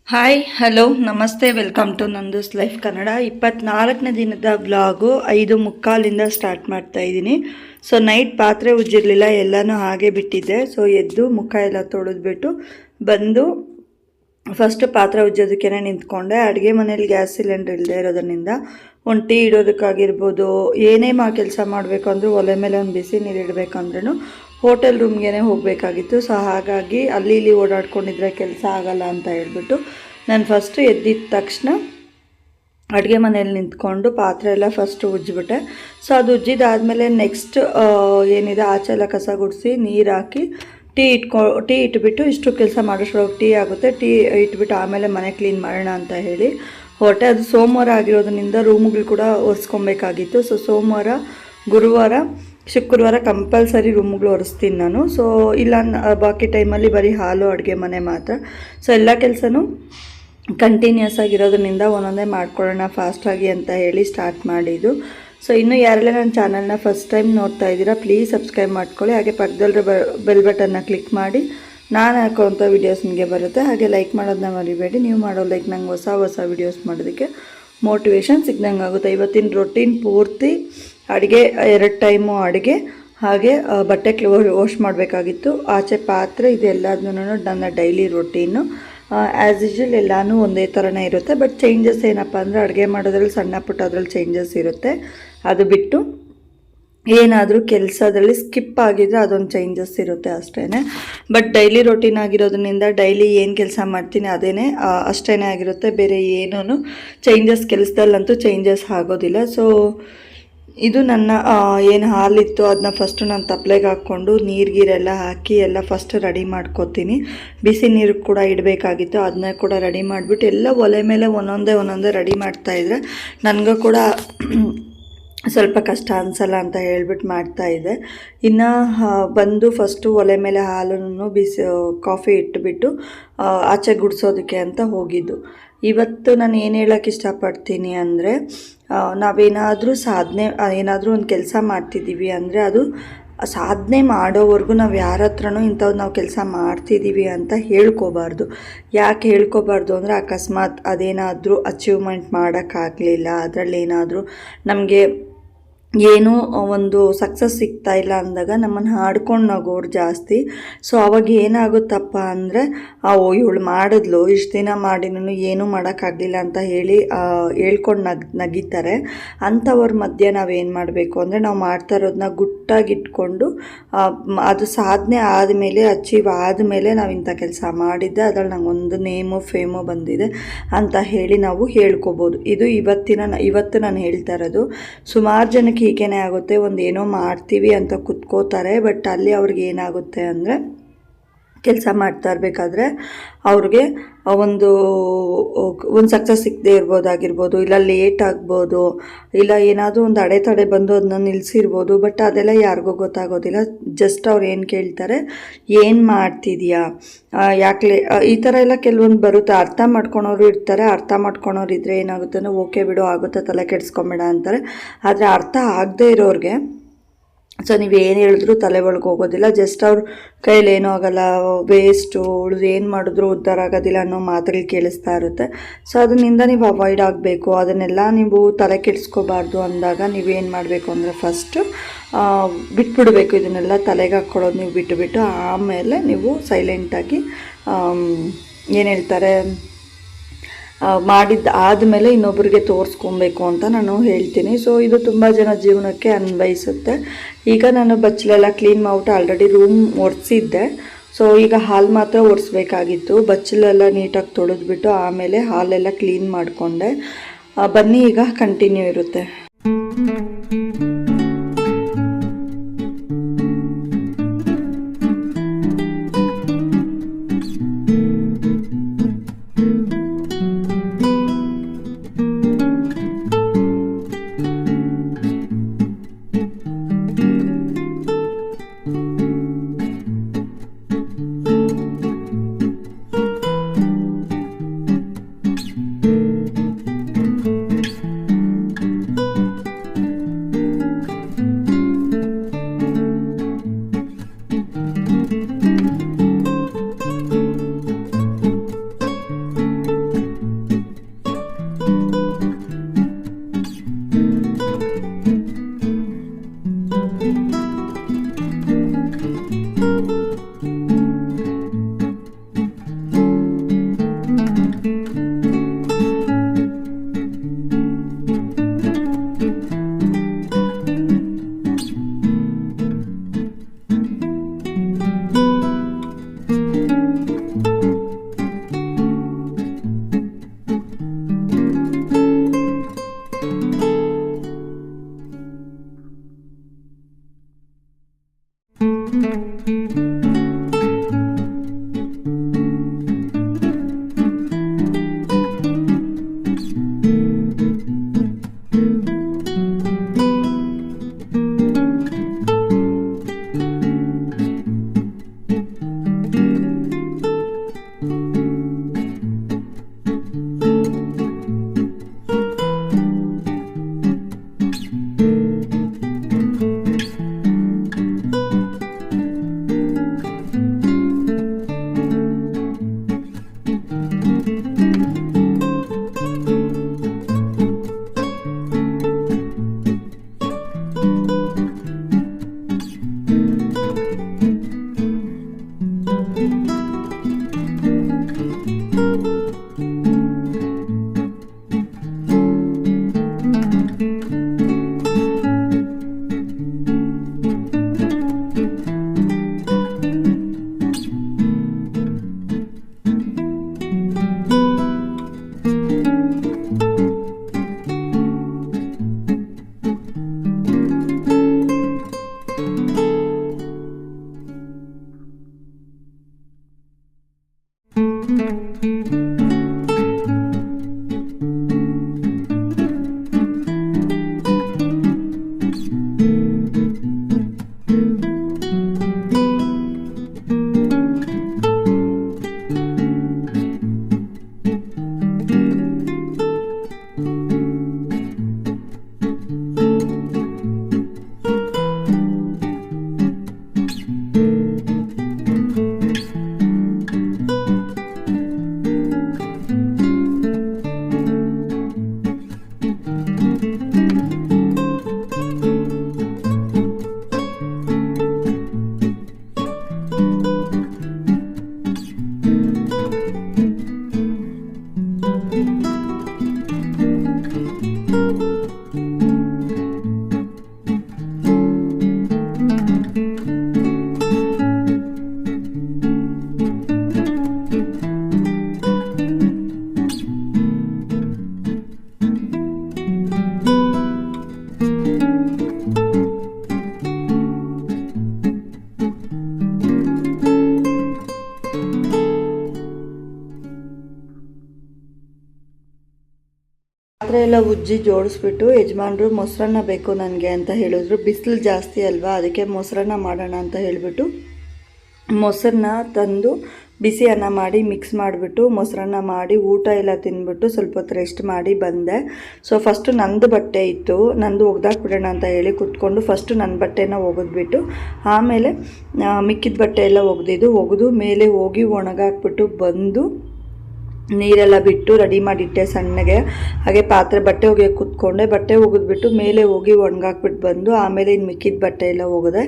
Hi hello ನಮಸ್ತೆ welcome to ನಂದೂಸ್ life Kannada. 24ನೇ ದಿನದ vlog 5:45 start ಮಾಡ್ತಾ ಇದ್ದೀನಿ. ಸೊ ನೈಟ್ ಪಾತ್ರೆ ಉಜ್ಜಿರಲಿಲ್ಲ, ಎಲ್ಲನೂ ಹಾಗೆ ಬಿಟ್ಟಿದ್ದೆ. ಸೊ ಎದ್ದು ಮುಖ ಎಲ್ಲ ತೊಳೆದ್ಬಿಟ್ಟು ಬಂದು ಫಸ್ಟ್ ಪಾತ್ರೆ ಉಜ್ಜೋದಕ್ಕೇ ನಿಂತ್ಕೊಂಡೆ. ಅಡುಗೆ ಮನೇಲಿ ಗ್ಯಾಸ್ ಸಿಲಿಂಡರ್ ಇಲ್ಲದೆ ಇರೋದ್ರಿಂದ ಒಂದು ಟೀ ಇಡೋದಕ್ಕಾಗಿರ್ಬೋದು, ಏನೇ ಕೆಲಸ ಮಾಡಬೇಕು ಅಂದರೂ ಒಲೆ ಮೇಲೆ ಒಂದು ಬಿಸಿ ನೀರು ಇಡಬೇಕಂದ್ರೂ ಹೋಟೆಲ್ ರೂಮ್ಗೆ ಹೋಗಬೇಕಾಗಿತ್ತು. ಸೊ ಹಾಗಾಗಿ ಅಲ್ಲಿ ಇಲ್ಲಿ ಓಡಾಡ್ಕೊಂಡಿದ್ರೆ ಕೆಲಸ ಆಗಲ್ಲ ಅಂತ ಹೇಳ್ಬಿಟ್ಟು ನಾನು ಫಸ್ಟು ಎದ್ದಿದ್ದ ತಕ್ಷಣ ಅಡುಗೆ ಮನೇಲಿ ನಿಂತ್ಕೊಂಡು ಪಾತ್ರೆ ಎಲ್ಲ ಫಸ್ಟು ಉಜ್ಜಿಬಿಟ್ಟೆ. ಸೊ ಅದು ಉಜ್ಜಿದಾದಮೇಲೆ ನೆಕ್ಸ್ಟ್ ಏನಿದೆ ಆಚೆ ಎಲ್ಲ ಕಸ ಗುಡಿಸಿ ನೀರು ಹಾಕಿ ಟೀ ಇಟ್ಬಿಟ್ಟು ಇಷ್ಟು ಕೆಲಸ ಮಾಡೋಷ್ರೊಳಗೆ ಟೀ ಆಗುತ್ತೆ. ಟೀ ಇಟ್ಬಿಟ್ಟು ಆಮೇಲೆ ಮನೆ ಕ್ಲೀನ್ ಮಾಡೋಣ ಅಂತ ಹೇಳಿ ಹೊರಟೆ. ಅದು ಸೋಮವಾರ ಆಗಿರೋದ್ರಿಂದ ರೂಮ್ಗಳು ಕೂಡ ಒರೆಸ್ಕೊಬೇಕಾಗಿತ್ತು. ಸೊ ಸೋಮವಾರ, ಗುರುವಾರ, ಶುಕ್ರವಾರ ಕಂಪಲ್ಸರಿ ರೂಮ್ಗಳು ಒರೆಸ್ತೀನಿ ನಾನು. ಸೊ ಇಲ್ಲ ಬಾಕಿ ಟೈಮಲ್ಲಿ ಬರೀ ಹಾಲು ಅಡುಗೆ ಮನೆ ಮಾತ್ರ. ಸೊ ಎಲ್ಲ ಕೆಲಸನೂ ಕಂಟಿನ್ಯೂಸ್ ಆಗಿರೋದ್ರಿಂದ ಒಂದೊಂದೇ ಮಾಡ್ಕೊಳ್ಳೋಣ ಫಾಸ್ಟಾಗಿ ಅಂತ ಹೇಳಿ ಸ್ಟಾರ್ಟ್ ಮಾಡಿದ್ದು. ಸೊ ಇನ್ನೂ ಯಾರೆಲ್ಲ ನನ್ನ ಚಾನಲ್ನ ಫಸ್ಟ್ ಟೈಮ್ ನೋಡ್ತಾ ಇದ್ದೀರಾ ಪ್ಲೀಸ್ ಸಬ್ಸ್ಕ್ರೈಬ್ ಮಾಡ್ಕೊಳ್ಳಿ. ಹಾಗೆ ಪಕ್ಕದಲ್ಲೇ ಬೆಲ್ ಬಟನ್ನ ಕ್ಲಿಕ್ ಮಾಡಿ ನಾನು ಹಾಕೋವಂಥ ವೀಡಿಯೋಸ್ ನಿಮಗೆ ಬರುತ್ತೆ. ಹಾಗೆ ಲೈಕ್ ಮಾಡೋದನ್ನ ಮರಿಬೇಡಿ. ನೀವು ಮಾಡೋ ಲೈಕ್ ನಂಗೆ ಹೊಸ ವೀಡಿಯೋಸ್ ಮಾಡೋದಕ್ಕೆ ಮೋಟಿವೇಶನ್ ಸಿಗ್ದಂಗೆ ಆಗುತ್ತೆ. ಇವತ್ತಿನ ರೊಟೀನ್ ಪೂರ್ತಿ ಅಡುಗೆ, 2 ಟೈಮು ಅಡುಗೆ, ಹಾಗೆ ಬಟ್ಟೆ ವಾಶ್ ಮಾಡಬೇಕಾಗಿತ್ತು. ಆಚೆ ಪಾತ್ರೆ, ಇದೆಲ್ಲದನ್ನೂ ನನ್ನ ಡೈಲಿ ರೊಟೀನು. ಆ್ಯಸ್ ಯೂಶ್ವಲ್ ಎಲ್ಲನೂ ಒಂದೇ ಥರನೇ ಇರುತ್ತೆ. ಬಟ್ ಚೇಂಜಸ್ ಏನಪ್ಪ ಅಂದರೆ ಅಡುಗೆ ಮಾಡೋದ್ರಲ್ಲಿ ಸಣ್ಣ ಪುಟ್ಟ ಅದ್ರಲ್ಲಿ ಚೇಂಜಸ್ ಇರುತ್ತೆ. ಅದು ಬಿಟ್ಟು ಏನಾದರೂ ಕೆಲಸದಲ್ಲಿ ಸ್ಕಿಪ್ ಆಗಿದ್ರೆ ಅದೊಂದು ಚೇಂಜಸ್ ಇರುತ್ತೆ ಅಷ್ಟೇ. ಬಟ್ ಡೈಲಿ ರೊಟೀನ್ ಆಗಿರೋದ್ರಿಂದ ಡೈಲಿ ಏನು ಕೆಲಸ ಮಾಡ್ತೀನಿ ಅದೇ ಅಷ್ಟೇ ಆಗಿರುತ್ತೆ. ಬೇರೆ ಏನೂ ಚೇಂಜಸ್, ಕೆಲಸದಲ್ಲಂತೂ ಚೇಂಜಸ್ ಆಗೋದಿಲ್ಲ. ಸೊ ಇದು ನನ್ನ ಏನು ಹಾಲಿತ್ತು ಅದನ್ನ ಫಸ್ಟು ನಾನು ತಪ್ಪಲೆಗೆ ಹಾಕ್ಕೊಂಡು ನೀರೆಲ್ಲ ಹಾಕಿ ಎಲ್ಲ ಫಸ್ಟ್ ರೆಡಿ ಮಾಡ್ಕೋತೀನಿ. ಬಿಸಿ ನೀರು ಕೂಡ ಇಡಬೇಕಾಗಿತ್ತು, ಅದನ್ನ ಕೂಡ ರೆಡಿ ಮಾಡಿಬಿಟ್ಟು ಎಲ್ಲ ಒಲೆ ಮೇಲೆ ಒಂದೊಂದೇ ರೆಡಿ ಮಾಡ್ತಾಯಿದ್ರೆ ನನಗೂ ಕೂಡ ಸ್ವಲ್ಪ ಕಷ್ಟ ಅನಿಸಲ್ಲ ಅಂತ ಹೇಳ್ಬಿಟ್ಟು ಮಾಡ್ತಾಯಿದ್ದೆ. ಇನ್ನು ಬಂದು ಫಸ್ಟು ಒಲೆ ಮೇಲೆ ಹಾಲನ್ನು ಕಾಫಿ ಇಟ್ಟುಬಿಟ್ಟು ಆಚೆ ಗುಡಿಸೋದಕ್ಕೆ ಅಂತ ಹೋಗಿದ್ದು. ಇವತ್ತು ನಾನು ಏನು ಹೇಳೋಕ್ಕೆ ಇಷ್ಟಪಡ್ತೀನಿ ಅಂದರೆ, ನಾವೇನಾದರೂ ಏನಾದರೂ ಒಂದು ಕೆಲಸ ಮಾಡ್ತಿದ್ದೀವಿ ಅಂದರೆ ಅದು ಸಾಧನೆ ಮಾಡೋವರೆಗೂ ನಾವು ಯಾರ ಹತ್ರನೂ ಇಂಥದ್ದು ನಾವು ಕೆಲಸ ಮಾಡ್ತಿದ್ದೀವಿ ಅಂತ ಹೇಳ್ಕೋಬಾರ್ದು. ಯಾಕೆ ಹೇಳ್ಕೋಬಾರ್ದು ಅಂದರೆ, ಅಕಸ್ಮಾತ್ ಅದೇನಾದರೂ ಅಚೀವ್ಮೆಂಟ್ ಮಾಡೋಕ್ಕಾಗಲಿಲ್ಲ, ಅದರಲ್ಲಿ ಏನಾದರೂ ನಮಗೆ ಏನೋ ಒಂದು ಸಕ್ಸಸ್ ಸಿಗ್ತಾ ಇಲ್ಲ ಅಂದಾಗ ನಮ್ಮನ್ನು ಹಾಡ್ಕೊಂಡು ನಗೋರು ಜಾಸ್ತಿ. ಸೊ ಅವಾಗ ಏನಾಗುತ್ತಪ್ಪ ಅಂದರೆ, ಇವಳು ಮಾಡಿದ್ಲು, ಇಷ್ಟು ದಿನ ಮಾಡಿನೂ ಏನೂ ಮಾಡೋಕ್ಕಾಗಲಿಲ್ಲ ಅಂತ ಹೇಳಿ ಹೇಳ್ಕೊಂಡು ನಗಿತಾರೆ. ಅಂಥವ್ರ ಮಧ್ಯೆ ನಾವೇನು ಮಾಡಬೇಕು ಅಂದರೆ, ನಾವು ಮಾಡ್ತಾ ಇರೋದನ್ನ ಗುಟ್ಟಾಗಿಟ್ಕೊಂಡು ಅದು ಸಾಧನೆ ಆದಮೇಲೆ, ಅಚೀವ್ ಆದಮೇಲೆ ನಾವು ಇಂಥ ಕೆಲಸ ಮಾಡಿದ್ದೆ, ಅದ್ರಲ್ಲಿ ನಂಗೊಂದು ನೇಮು ಫೇಮು ಬಂದಿದೆ ಅಂತ ಹೇಳಿ ನಾವು ಹೇಳ್ಕೊಬೋದು. ಇದು ಇವತ್ತು ನಾನು ಹೇಳ್ತಾ ಇರೋದು. ಸುಮಾರು ಜನಕ್ಕೆ ಹೀಗೇನೆ ಆಗುತ್ತೆ. ಒಂದು ಏನೋ ಮಾಡ್ತೀವಿ ಅಂತ ಕುತ್ಕೋತಾರೆ, ಬಟ್ ಅಲ್ಲಿ ಅವ್ರಿಗೆ ಏನಾಗುತ್ತೆ ಅಂದರೆ, ಕೆಲಸ ಮಾಡ್ತಾ ಇರಬೇಕಾದ್ರೆ ಅವ್ರಿಗೆ ಒಂದು ಸಕ್ಸಸ್ ಸಿಗದೆ ಇರ್ಬೋದಾಗಿರ್ಬೋದು, ಇಲ್ಲ ಲೇಟ್ ಆಗ್ಬೋದು, ಇಲ್ಲ ಏನಾದರೂ ಒಂದು ಅಡೆತಡೆ ಬಂದು ಅದನ್ನ ನಿಲ್ಲಿಸಿರ್ಬೋದು. ಬಟ್ ಅದೆಲ್ಲ ಯಾರಿಗೂ ಗೊತ್ತಾಗೋದಿಲ್ಲ. ಜಸ್ಟ್ ಅವ್ರು ಏನು ಕೇಳ್ತಾರೆ, ಏನು ಮಾಡ್ತಿದ್ಯಾ, ಯಾಕೆ ಈ ಥರ ಎಲ್ಲ ಕೆಲವೊಂದು ಬರುತ್ತೆ. ಅರ್ಥ ಮಾಡ್ಕೊಳೋರು ಇರ್ತಾರೆ. ಅರ್ಥ ಮಾಡ್ಕೊಳೋರು ಇದ್ದರೆ ಏನಾಗುತ್ತೆ ಅಂದರೆ, ಓಕೆ ಬಿಡು ಆಗುತ್ತೆ, ತಲೆ ಕೆಡಿಸ್ಕೊಂಬೇಡ ಅಂತಾರೆ. ಆದರೆ ಅರ್ಥ ಆಗದೆ ಇರೋರಿಗೆ ಸೊ ನೀವು ಏನು ಹೇಳಿದ್ರು ತಲೆ ಒಳಗೆ ಹೋಗೋದಿಲ್ಲ. ಜಸ್ಟ್ ಅವ್ರ ಕೈಯಲ್ಲಿ ಏನೂ ಆಗೋಲ್ಲ, ವೇಸ್ಟು, ಉಳಿದು ಏನು ಮಾಡಿದ್ರು ಉದ್ಧಾರ ಆಗೋದಿಲ್ಲ ಅನ್ನೋ ಮಾತುಗಳು ಕೇಳಿಸ್ತಾ ಇರುತ್ತೆ. ಸೊ ಅದರಿಂದ ನೀವು ಅವಾಯ್ಡ್ ಆಗಬೇಕು. ಅದನ್ನೆಲ್ಲ ನೀವು ತಲೆ ಕೆಡಿಸ್ಕೋಬಾರ್ದು ಅಂದಾಗ ನೀವೇನು ಮಾಡಬೇಕು ಅಂದರೆ, ಫಸ್ಟು ಬಿಟ್ಬಿಡಬೇಕು. ಇದನ್ನೆಲ್ಲ ತಲೆಗೆ ಹಾಕ್ಕೊಳ್ಳೋದು ನೀವು ಬಿಟ್ಟುಬಿಟ್ಟು ಆಮೇಲೆ ನೀವು ಸೈಲೆಂಟಾಗಿ ಏನು ಹೇಳ್ತಾರೆ ಮಾಡಿದ್ದು ಆದಮೇಲೆ ಇನ್ನೊಬ್ಬರಿಗೆ ತೋರಿಸ್ಕೊಬೇಕು ಅಂತ ನಾನು ಹೇಳ್ತೀನಿ. ಸೊ ಇದು ತುಂಬ ಜನ ಜೀವನಕ್ಕೆ ಅನ್ವಯಿಸುತ್ತೆ. ಈಗ ನಾನು ಬಚ್ಚಲೆಲ್ಲ ಕ್ಲೀನ್ ಮಾಡ್ಬಿಟ್ಟು ಆಲ್ರೆಡಿ ರೂಮ್ ಒರೆಸಿದ್ದೆ. ಸೊ ಈಗ ಹಾಲು ಮಾತ್ರ ಒರೆಸ್ಬೇಕಾಗಿತ್ತು. ಬಚ್ಚಲೆಲ್ಲ ನೀಟಾಗಿ ತೊಳೆದ್ಬಿಟ್ಟು ಆಮೇಲೆ ಹಾಲೆಲ್ಲ ಕ್ಲೀನ್ ಮಾಡಿಕೊಂಡೆ. ಬನ್ನಿ ಈಗ ಕಂಟಿನ್ಯೂ ಇರುತ್ತೆ. ಪಾತ್ರೆ ಎಲ್ಲ ಉಜ್ಜಿ ಜೋಡಿಸ್ಬಿಟ್ಟು ಯಜಮಾನ್ರು ಮೊಸರನ್ನ ಬೇಕು ನನಗೆ ಅಂತ ಹೇಳಿದ್ರು. ಬಿಸಿಲು ಜಾಸ್ತಿ ಅಲ್ವಾ, ಅದಕ್ಕೆ ಮೊಸರನ್ನ ಮಾಡೋಣ ಅಂತ ಹೇಳಿಬಿಟ್ಟು ಮೊಸರನ್ನ ತಂದು ಬಿಸಿ ಅನ್ನ ಮಾಡಿ ಮಿಕ್ಸ್ ಮಾಡಿಬಿಟ್ಟು ಮೊಸರನ್ನ ಮಾಡಿ ಊಟ ಎಲ್ಲ ತಿಂದ್ಬಿಟ್ಟು ಸ್ವಲ್ಪ ಹೊತ್ತು ರೆಸ್ಟ್ ಮಾಡಿ ಬಂದೆ. ಸೊ ಫಸ್ಟು ನಂದು ಬಟ್ಟೆ ಇತ್ತು, ನಂದು ಒಗ್ದಾಕ್ಬಿಡೋಣ ಅಂತ ಹೇಳಿ ಕೂತ್ಕೊಂಡು ಫಸ್ಟು ನನ್ನ ಬಟ್ಟೆನ ಒಗೆದ್ಬಿಟ್ಟು ಆಮೇಲೆ ಮಿಕ್ಕಿದ ಬಟ್ಟೆ ಎಲ್ಲ ಒಗೆದು ಮೇಲೆ ಹೋಗಿ ಒಣಗಾಕ್ಬಿಟ್ಟು ಬಂದು ನೀರೆಲ್ಲ ಬಿಟ್ಟು ರೆಡಿ ಮಾಡಿಟ್ಟೆ ಸಣ್ಣಗೆ. ಹಾಗೆ ಬಟ್ಟೆ ಒಗೆಯೋಕೆ ಕೂತ್ಕೊಂಡೆ. ಬಟ್ಟೆ ಒಗೆದ್ಬಿಟ್ಟು ಮೇಲೆ ಹೋಗಿ ಒಣಗಾಕ್ಬಿಟ್ಟು ಬಂದು ಆಮೇಲೆ ಇನ್ನು ಮಿಕ್ಕಿದ ಬಟ್ಟೆ ಎಲ್ಲ ಒಗೆದೆ.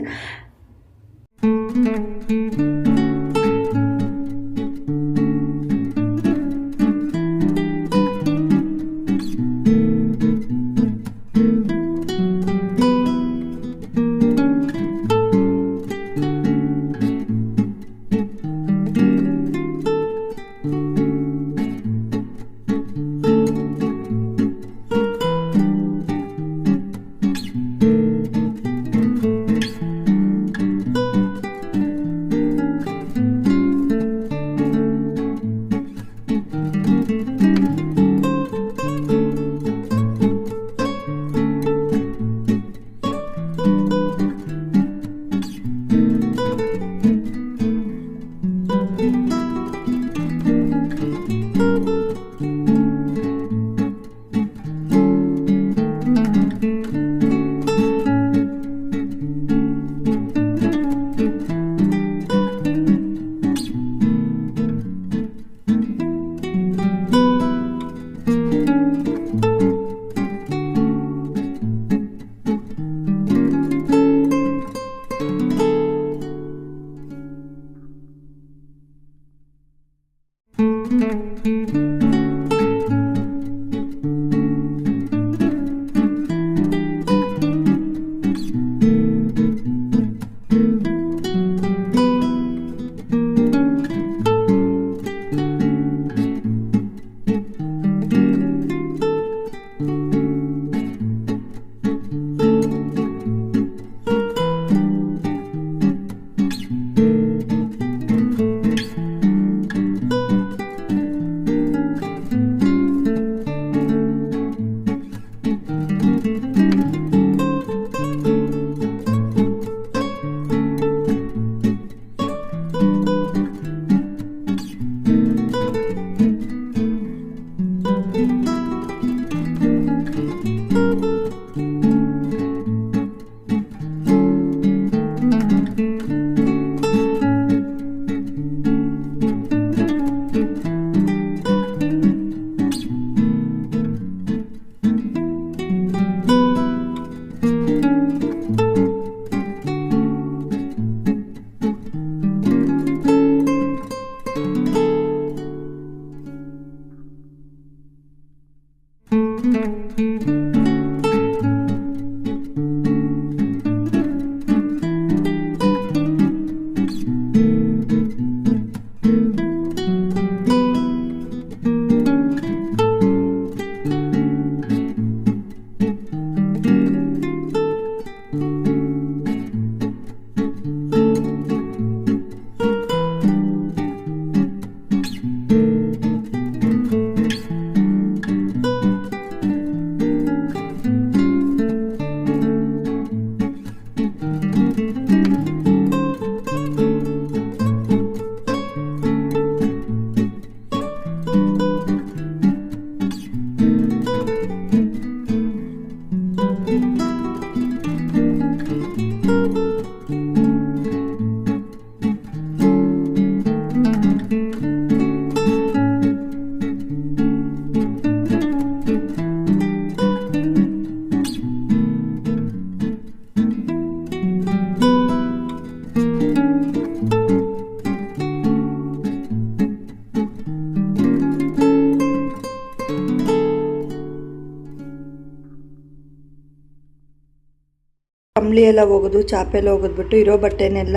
ಕಂಬಳಿ ಎಲ್ಲ ಒಗೆದು ಚಾಪೆ ಎಲ್ಲ ಒಗೆದ್ಬಿಟ್ಟು ಇರೋ ಬಟ್ಟೆನೆಲ್ಲ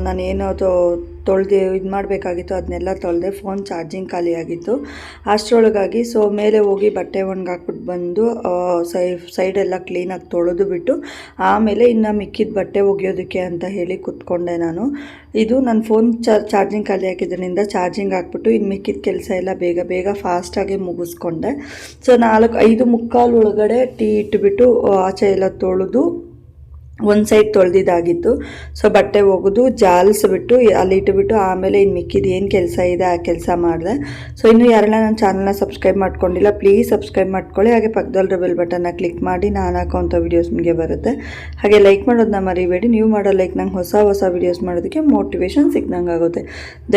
ನಾನೇನದು ಇದು ಮಾಡಬೇಕಾಗಿತ್ತು, ಅದನ್ನೆಲ್ಲ ತೊಳೆದೆ. ಫೋನ್ ಚಾರ್ಜಿಂಗ್ ಖಾಲಿಯಾಗಿತ್ತು ಅಷ್ಟರೊಳಗಾಗಿ. ಸೊ ಮೇಲೆ ಹೋಗಿ ಬಟ್ಟೆ ಒಣಗಾಕ್ಬಿಟ್ಟು ಬಂದು ಸೈಡೆಲ್ಲ ಕ್ಲೀನಾಗಿ ತೊಳೆದು ಬಿಟ್ಟು ಆಮೇಲೆ ಇನ್ನು ಮಿಕ್ಕಿದ ಬಟ್ಟೆ ಒಗೆಯೋದಕ್ಕೆ ಅಂತ ಹೇಳಿ ಕೂತ್ಕೊಂಡೆ ನಾನು. ಇದು ನನ್ನ ಫೋನ್ ಚಾರ್ಜಿಂಗ್ ಖಾಲಿ ಹಾಕಿದ್ರಿಂದ ಚಾರ್ಜಿಂಗ್ ಹಾಕ್ಬಿಟ್ಟು ಇನ್ನು ಮಿಕ್ಕಿದ ಕೆಲಸ ಎಲ್ಲ ಬೇಗ ಬೇಗ ಫಾಸ್ಟಾಗಿ ಮುಗಿಸ್ಕೊಂಡೆ. ಸೊ 5:45 ಒಳಗಡೆ ಟೀ ಇಟ್ಬಿಟ್ಟು ಆಚೆ ಎಲ್ಲ ತೊಳೆದು ಒಂದು ಸೈಡ್ ತೊಳೆದಿದ್ದಾಗಿತ್ತು. ಸೊ ಬಟ್ಟೆ ಒಗೆದು ಜಾಲಿಸ್ಬಿಟ್ಟು ಅಲ್ಲಿ ಇಟ್ಬಿಟ್ಟು ಆಮೇಲೆ ಇನ್ನು ಮಿಕ್ಕಿದ ಏನು ಕೆಲಸ ಇದೆ ಆ ಕೆಲಸ ಮಾಡಿದೆ. ಸೊ ಇನ್ನೂ ಯಾರೆಲ್ಲ ನನ್ನ ಚಾನಲ್ನ ಸಬ್ಸ್ಕ್ರೈಬ್ ಮಾಡ್ಕೊಂಡಿಲ್ಲ ಪ್ಲೀಸ್ ಸಬ್ಸ್ಕ್ರೈಬ್ ಮಾಡ್ಕೊಳ್ಳಿ. ಹಾಗೆ ಪಕ್ಕದಲ್ಲಿರೋ ಬೆಲ್ ಬಟನ್ನ ಕ್ಲಿಕ್ ಮಾಡಿ ನಾನು ಹಾಕೋಂಥ ವೀಡಿಯೋಸ್ ನಿಮಗೆ ಬರುತ್ತೆ. ಹಾಗೆ ಲೈಕ್ ಮಾಡೋದನ್ನ ಮರಿಬೇಡಿ. ನೀವು ಮಾಡೋ ಲೈಕ್ ನಂಗೆ ಹೊಸ ವೀಡಿಯೋಸ್ ಮಾಡೋದಕ್ಕೆ ಮೋಟಿವೇಶನ್ ಸಿಕ್ದಂಗೆ ಆಗುತ್ತೆ.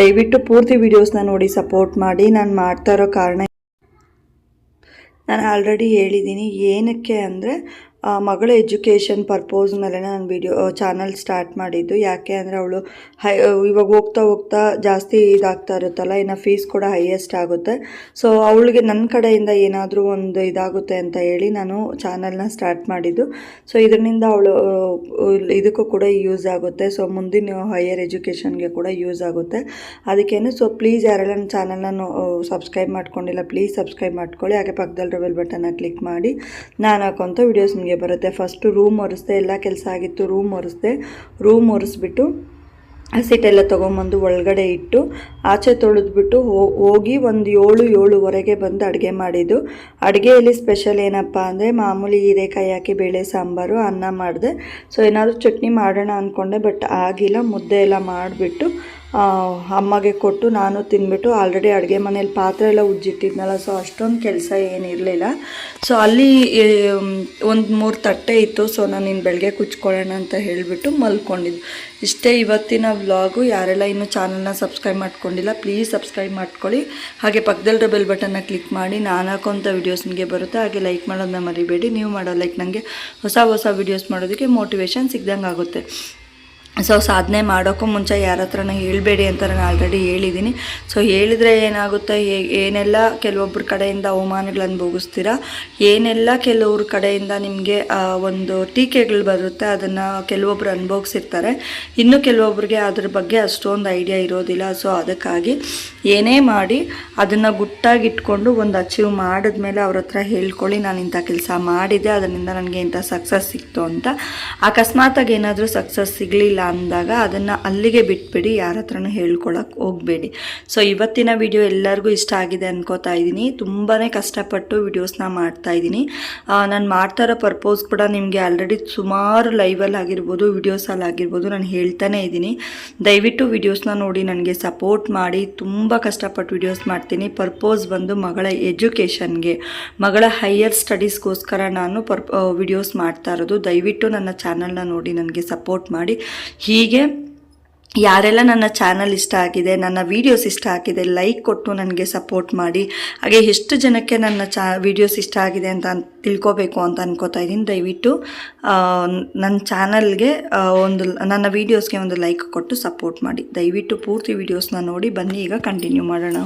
ದಯವಿಟ್ಟು ಪೂರ್ತಿ ವೀಡಿಯೋಸ್ನ ನೋಡಿ ಸಪೋರ್ಟ್ ಮಾಡಿ. ನಾನು ಮಾಡ್ತಾ ಇರೋ ಕಾರಣ ನಾನು ಆಲ್ರೆಡಿ ಹೇಳಿದ್ದೀನಿ. ಏನಕ್ಕೆ ಅಂದರೆ ಮಗಳ ಎಜುಕೇಷನ್ ಪರ್ಪೋಸ್ ಮೇಲೆ ನಾನು ಚಾನಲ್ ಸ್ಟಾರ್ಟ್ ಮಾಡಿದ್ದು. ಯಾಕೆ ಅಂದರೆ ಅವಳು ಇವಾಗ ಹೋಗ್ತಾ ಜಾಸ್ತಿ ಇದಾಗ್ತಾ ಇರುತ್ತಲ್ಲ, ಇನ್ನು ಫೀಸ್ ಕೂಡ ಹೈಯೆಸ್ಟ್ ಆಗುತ್ತೆ. ಸೊ ಅವಳಿಗೆ ನನ್ನ ಕಡೆಯಿಂದ ಏನಾದರೂ ಒಂದು ಇದಾಗುತ್ತೆ ಅಂತ ಹೇಳಿ ನಾನು ಚಾನಲ್ನ ಸ್ಟಾರ್ಟ್ ಮಾಡಿದ್ದು. ಸೊ ಇದರಿಂದ ಅವಳು ಇದಕ್ಕೂ ಕೂಡ ಯೂಸ್ ಆಗುತ್ತೆ. ಸೊ ಮುಂದಿನ ಹೈಯರ್ ಎಜುಕೇಷನ್ಗೆ ಕೂಡ ಯೂಸ್ ಆಗುತ್ತೆ. ಅದಕ್ಕೇನು ಸೊ ಪ್ಲೀಸ್ ಯಾರೆಲ್ಲ ನನ್ನ ಚಾನಲ್ನ ಸಬ್ಸ್ಕ್ರೈಬ್ ಮಾಡ್ಕೊಂಡಿಲ್ಲ ಪ್ಲೀಸ್ ಸಬ್ಸ್ಕ್ರೈಬ್ ಮಾಡ್ಕೊಳ್ಳಿ. ಹಾಗೆ ಪಕ್ಕದಲ್ಲಿರೋ ಬೆಲ್ ಬಟನ್ನ ಕ್ಲಿಕ್ ಮಾಡಿ ನಾನು ಹಾಕೋಂಥ ವೀಡಿಯೋಸ್ ನಿಮಗೆ ಬರುತ್ತೆ. ಫಸ್ಟು ರೂಮ್ ಒರೆಸ್ದೆ, ಎಲ್ಲ ಕೆಲಸ ಆಗಿತ್ತು. ರೂಮ್ ಒರೆಸ್ಬಿಟ್ಟು ಹಸಿಟ್ಟೆಲ್ಲ ತೊಗೊಂಬಂದು ಒಳಗಡೆ ಇಟ್ಟು ಆಚೆ ತೊಳೆದ್ಬಿಟ್ಟು ಹೋಗಿ ಒಂದು 7:07ವರೆಗೆ ಬಂದು ಅಡುಗೆ ಮಾಡಿದ್ದು. ಅಡುಗೆಯಲ್ಲಿ ಸ್ಪೆಷಲ್ ಏನಪ್ಪ ಅಂದರೆ ಮಾಮೂಲಿ ಹೀರೆಕಾಯಿ ಹಾಕಿ ಬೇಳೆ ಸಾಂಬಾರು ಅನ್ನ ಮಾಡಿದೆ. ಸೊ ಏನಾದರೂ ಚಟ್ನಿ ಮಾಡೋಣ ಅಂದ್ಕೊಂಡೆ, ಬಟ್ ಆಗಿಲ್ಲ. ಮುದ್ದೆ ಎಲ್ಲ ಮಾಡಿಬಿಟ್ಟು ಅಮ್ಮಗೆ ಕೊಟ್ಟು ನಾನು ತಿಂದ್ಬಿಟ್ಟು ಆಲ್ರೆಡಿ ಅಡುಗೆ ಮನೇಲಿ ಪಾತ್ರೆ ಎಲ್ಲ ಉಜ್ಜಿಟ್ಟಿದ್ನಲ್ಲ, ಸೊ ಅಷ್ಟೊಂದು ಕೆಲಸ ಏನಿರಲಿಲ್ಲ. ಸೊ ಅಲ್ಲಿ ಒಂದು 3 ತಟ್ಟೆ ಇತ್ತು. ಸೊ ನಾನು ಇನ್ನು ಬೆಳಗ್ಗೆ ಕುಚ್ಕೊಳ್ಳೋಣ ಅಂತ ಹೇಳಿಬಿಟ್ಟು ಮಲ್ಕೊಂಡಿದ್ದು. ಇಷ್ಟೇ ಇವತ್ತಿನ ವ್ಲಾಗು. ಯಾರೆಲ್ಲ ಇನ್ನೂ ಚಾನಲ್ನ ಸಬ್ಸ್ಕ್ರೈಬ್ ಮಾಡ್ಕೊಂಡಿಲ್ಲ ಪ್ಲೀಸ್ ಸಬ್ಸ್ಕ್ರೈಬ್ ಮಾಡ್ಕೊಳ್ಳಿ. ಹಾಗೆ ಪಕ್ಕದಲ್ಲಿರೋ ಬೆಲ್ ಬಟನ್ನ ಕ್ಲಿಕ್ ಮಾಡಿ ನಾನು ಹಾಕೋಂಥ ವೀಡಿಯೋಸ್ ನಿಮಗೆ ಬರುತ್ತೆ. ಹಾಗೆ ಲೈಕ್ ಮಾಡೋದನ್ನ ಮರಿಬೇಡಿ. ನೀವು ಮಾಡೋ ಲೈಕ್ ನನಗೆ ಹೊಸ ವೀಡಿಯೋಸ್ ಮಾಡೋದಕ್ಕೆ ಮೋಟಿವೇಶನ್ ಸಿಗ್ದಂಗೆ ಆಗುತ್ತೆ. ಸೊ ಸಾಧನೆ ಮಾಡೋಕ್ಕೂ ಮುಂಚೆ ಯಾರ ಹತ್ರನೂ ಹೇಳಬೇಡಿ ಅಂತ ನಾನು ಆಲ್ರೆಡಿ ಹೇಳಿದ್ದೀನಿ. ಸೊ ಹೇಳಿದರೆ ಏನಾಗುತ್ತೆ, ಏನೆಲ್ಲ ಕೆಲವೊಬ್ಬರ ಕಡೆಯಿಂದ ಅವಮಾನಗಳನ್ನು ಭೋಗಿಸ್ತೀರಾ, ಏನೆಲ್ಲ ಕೆಲವ್ರ ಕಡೆಯಿಂದ ನಿಮಗೆ ಒಂದು ಟೀಕೆಗಳು ಬರುತ್ತೆ, ಅದನ್ನು ಕೆಲವೊಬ್ಬರು ಅನುಭವಿಸಿರ್ತಾರೆ. ಇನ್ನು ಕೆಲವೊಬ್ಬರಿಗೆ ಅದ್ರ ಬಗ್ಗೆ ಅಷ್ಟೊಂದು ಐಡಿಯಾ ಇರೋದಿಲ್ಲ. ಸೊ ಅದಕ್ಕಾಗಿ ಏನೇ ಮಾಡಿ ಅದನ್ನು ಗುಟ್ಟಾಗಿಟ್ಕೊಂಡು ಒಂದು ಅಚೀವ್ ಮಾಡಿದ್ಮೇಲೆ ಅವ್ರ ಹತ್ರ ಹೇಳ್ಕೊಳ್ಳಿ, ನಾನು ಇಂಥ ಕೆಲಸ ಮಾಡಿದ್ದೆ, ಅದರಿಂದ ನನಗೆ ಇಂಥ ಸಕ್ಸಸ್ ಸಿಕ್ತು ಅಂತ. ಅಕಸ್ಮಾತಾಗಿ ಏನಾದರೂ ಸಕ್ಸಸ್ ಸಿಗಲಿಲ್ಲ ಅಂದಾಗ ಅದನ್ನು ಅಲ್ಲಿಗೆ ಬಿಟ್ಬಿಡಿ, ಯಾರ ಹತ್ರನೂ ಹೇಳ್ಕೊಳಕ್ಕೆ ಹೋಗಬೇಡಿ. ಸೊ ಇವತ್ತಿನ ವಿಡಿಯೋ ಎಲ್ಲರಿಗೂ ಇಷ್ಟ ಆಗಿದೆ ಅನ್ಕೋತಾ ಇದ್ದೀನಿ. ತುಂಬಾ ಕಷ್ಟಪಟ್ಟು ವಿಡಿಯೋಸ್ನ ಮಾಡ್ತಾಯಿದ್ದೀನಿ. ನಾನು ಮಾಡ್ತಾ ಇರೋ ಪರ್ಪೋಸ್ ಕೂಡ ನಿಮಗೆ ಆಲ್ರೆಡಿ ಸುಮಾರು ಲೈವಲ್ಲಿ ಆಗಿರ್ಬೋದು ವಿಡಿಯೋಸಲ್ಲಿ ಆಗಿರ್ಬೋದು ನಾನು ಹೇಳ್ತಾನೆ ಇದ್ದೀನಿ. ದಯವಿಟ್ಟು ವಿಡಿಯೋಸ್ನ ನೋಡಿ ನನಗೆ ಸಪೋರ್ಟ್ ಮಾಡಿ. ತುಂಬ ಕಷ್ಟಪಟ್ಟು ವಿಡಿಯೋಸ್ ಮಾಡ್ತೀನಿ. ಪರ್ಪೋಸ್ ಬಂದು ಮಗಳ ಎಜುಕೇಷನ್ಗೆ, ಮಗಳ ಹೈಯರ್ ಸ್ಟಡೀಸ್ಗೋಸ್ಕರ ನಾನು ವಿಡಿಯೋಸ್ ಮಾಡ್ತಾ ಇರೋದು. ದಯವಿಟ್ಟು ನನ್ನ ಚಾನಲ್ನ ನೋಡಿ ನನಗೆ ಸಪೋರ್ಟ್ ಮಾಡಿ. ಹೀಗೆ ಯಾರೆಲ್ಲ ನನ್ನ ಚಾನಲ್ ಇಷ್ಟ ಆಗಿದೆ, ನನ್ನ ವೀಡಿಯೋಸ್ ಇಷ್ಟ ಆಗಿದೆ, ಲೈಕ್ ಕೊಟ್ಟು ನನಗೆ ಸಪೋರ್ಟ್ ಮಾಡಿ. ಹಾಗೆ ಎಷ್ಟು ಜನಕ್ಕೆ ನನ್ನ ವೀಡಿಯೋಸ್ ಇಷ್ಟ ಆಗಿದೆ ಅಂತ ತಿಳ್ಕೊಬೇಕು ಅಂತ ಅನ್ಕೋತಾ ಇದ್ದೀನಿ. ದಯವಿಟ್ಟು ನನ್ನ ಚಾನಲ್ಗೆ ನನ್ನ ವೀಡಿಯೋಸ್ಗೆ ಒಂದು ಲೈಕ್ ಕೊಟ್ಟು ಸಪೋರ್ಟ್ ಮಾಡಿ. ದಯವಿಟ್ಟು ಪೂರ್ತಿ ವೀಡಿಯೋಸ್ನ ನೋಡಿ. ಬನ್ನಿ ಈಗ ಕಂಟಿನ್ಯೂ ಮಾಡೋಣ.